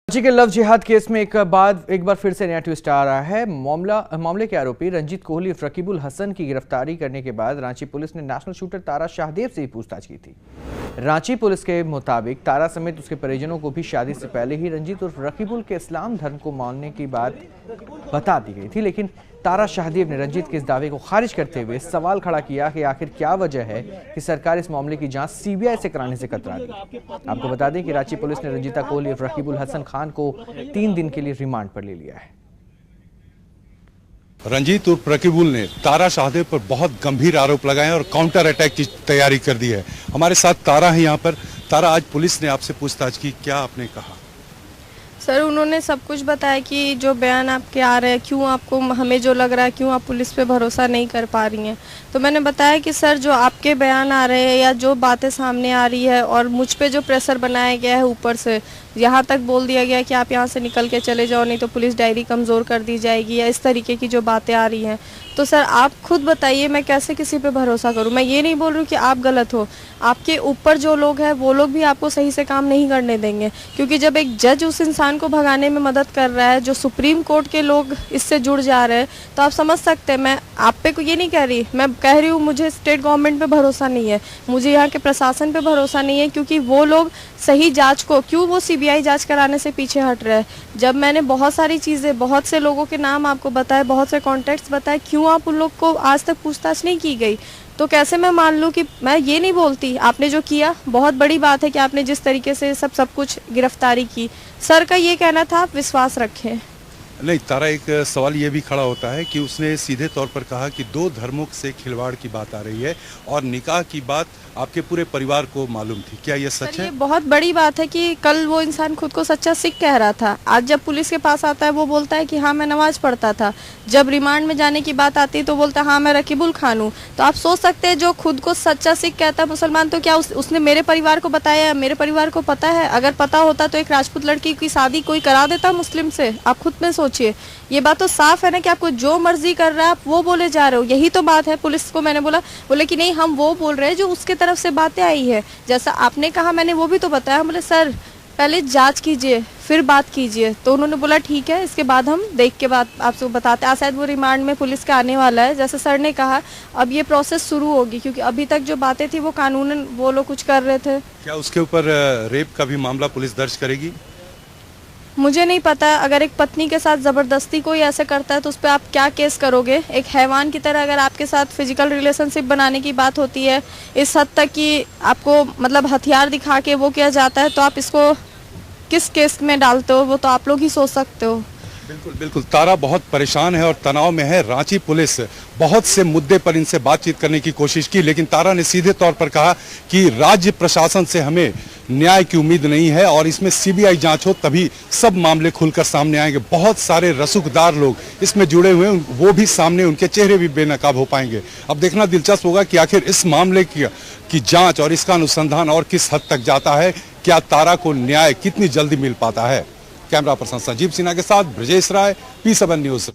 कराची के लव जिहाद केस में एक बार फिर से नया ट्विस्ट आ रहा है। मामले के आरोपी रंजीत कोहली उर्फ रकीबुल हसन की गिरफ्तारी करने के बाद रांची पुलिस ने नेशनल शूटर तारा शाहदेव से भी पूछताछ की थी। रांची पुलिस के मुताबिक तारा समेत उसके परिजनों को भी शादी से पहले ही रंजीत उर्फ रकीबुल के इस्लाम धर्म को मानने की बात बता दी गई थी, लेकिन तारा शाहदेव ने रंजीत के इस दावे को खारिज करते हुए सवाल खड़ा किया कि आखिर क्या वजह है कि सरकार इस मामले की जांच सीबीआई से कराने से कतरा रही। आपको बता दें कि रांची पुलिस ने रंजीता कोहली और रकीबुल हसन खान को 3 दिन के लिए रिमांड पर ले लिया है। रंजीत उर्फ रकीबुल ने तारा शाहदेव पर बहुत गंभीर आरोप लगाए और काउंटर अटैक की तैयारी कर दी है। हमारे साथ तारा है यहाँ पर। तारा, आज पुलिस ने आपसे पूछताछ की, क्या आपने कहा? सर, उन्होंने सब कुछ बताया कि जो बयान आपके आ रहे हैं, क्यों आपको हमें जो लग रहा है, क्यों आप पुलिस पे भरोसा नहीं कर पा रही हैं। तो मैंने बताया कि सर, जो आपके बयान आ रहे हैं या जो बातें सामने आ रही है और मुझ पे जो प्रेशर बनाया गया है ऊपर से, यहाँ तक बोल दिया गया कि आप यहाँ से निकल के चले जाओ नहीं तो पुलिस डायरी कमज़ोर कर दी जाएगी, या इस तरीके की जो बातें आ रही हैं, तो सर आप खुद बताइए मैं कैसे किसी पे भरोसा करूं। मैं ये नहीं बोल रही हूँ कि आप गलत हो, आपके ऊपर जो लोग हैं वो लोग भी आपको सही से काम नहीं करने देंगे, क्योंकि जब एक जज उस इंसान को भगाने में मदद कर रहा है, जो सुप्रीम कोर्ट के लोग इससे जुड़ जा रहे हैं, तो आप समझ सकते हैं। मैं आप पे को ये नहीं कह रही, मैं कह रही हूँ मुझे स्टेट गवर्नमेंट पे भरोसा नहीं है, मुझे यहाँ के प्रशासन पे भरोसा नहीं है, क्योंकि वो लोग सही जांच को, क्यों वो सीबीआई जांच कराने से पीछे हट रहे हैं। जब मैंने बहुत सारी चीज़ें, बहुत से लोगों के नाम आपको बताए, बहुत से कॉन्टेक्ट्स बताए, क्यों आप उन लोग को आज तक पूछताछ नहीं की गई? तो कैसे मैं मान लूँ कि मैं ये नहीं बोलती। आपने जो किया बहुत बड़ी बात है कि आपने जिस तरीके से सब कुछ गिरफ्तारी की, सर का ये कहना था आप विश्वास रखें। नहीं तारा, एक सवाल ये भी खड़ा होता है कि उसने सीधे तौर पर कहा कि 2 धर्मों से खिलवाड़ की बात आ रही है और निकाह की बात आपके पूरे परिवार को मालूम थी। क्या ये सच है? ये बहुत बड़ी बात है कि कल वो इंसान खुद को सच्चा सिख कह रहा था, आज जब पुलिस के पास आता है वो बोलता है कि हाँ मैं नमाज पढ़ता था। जब रिमांड में जाने की बात आती है तो बोलता है हाँ मैं रकीबुल खान हूँ। तो आप सोच सकते हैं, जो खुद को सच्चा सिख कहता है मुसलमान, तो क्या उसने मेरे परिवार को बताया? मेरे परिवार को पता है? अगर पता होता तो एक राजपूत लड़की की शादी कोई करा देता मुस्लिम से? आप खुद में सोचिए। ये बात तो साफ है ना कि आपको जो मर्जी कर रहा है आप वो बोले जा रहे हो। यही तो बात है। पुलिस को मैंने बोले कि नहीं, हम वो बोल रहे हैं जो उसके तरफ से बातें आई है। जैसा आपने कहा मैंने वो भी तो बताया। बोले सर पहले जांच कीजिए फिर बात कीजिए। तो उन्होंने बोला ठीक है, इसके बाद हम देख के बात आपसे बताते हैं। शायद वो रिमांड में पुलिस का आने वाला है। जैसे सर ने कहा अब ये प्रोसेस शुरू होगी, क्योंकि अभी तक जो बातें थी वो कानूनन वो लोग कुछ कर रहे थे। क्या उसके ऊपर रेप का भी मामला पुलिस दर्ज करेगी? मुझे नहीं पता। अगर एक पत्नी के साथ ज़बरदस्ती कोई ऐसे करता है तो उस पर आप क्या केस करोगे? एक हैवान की तरह अगर आपके साथ फिजिकल रिलेशनशिप बनाने की बात होती है, इस हद तक कि आपको मतलब हथियार दिखा के वो किया जाता है, तो आप इसको किस केस में डालते हो वो तो आप लोग ही सोच सकते हो। बिल्कुल बिल्कुल। तारा बहुत परेशान है और तनाव में है। रांची पुलिस बहुत से मुद्दे पर इनसे बातचीत करने की कोशिश की, लेकिन तारा ने सीधे तौर पर कहा कि राज्य प्रशासन से हमें न्याय की उम्मीद नहीं है और इसमें सीबीआई जांच हो तभी सब मामले खुलकर सामने आएंगे। बहुत सारे रसूखदार लोग इसमें जुड़े हुए हैं, वो भी सामने, उनके चेहरे भी बेनकाब हो पाएंगे। अब देखना दिलचस्प होगा कि आखिर इस मामले की जांच और इसका अनुसंधान और किस हद तक जाता है। क्या तारा को न्याय कितनी जल्दी मिल पाता है? कैमरा पर्सन संजीव सिन्हा के साथ ब्रजेश राय, P7 न्यूज।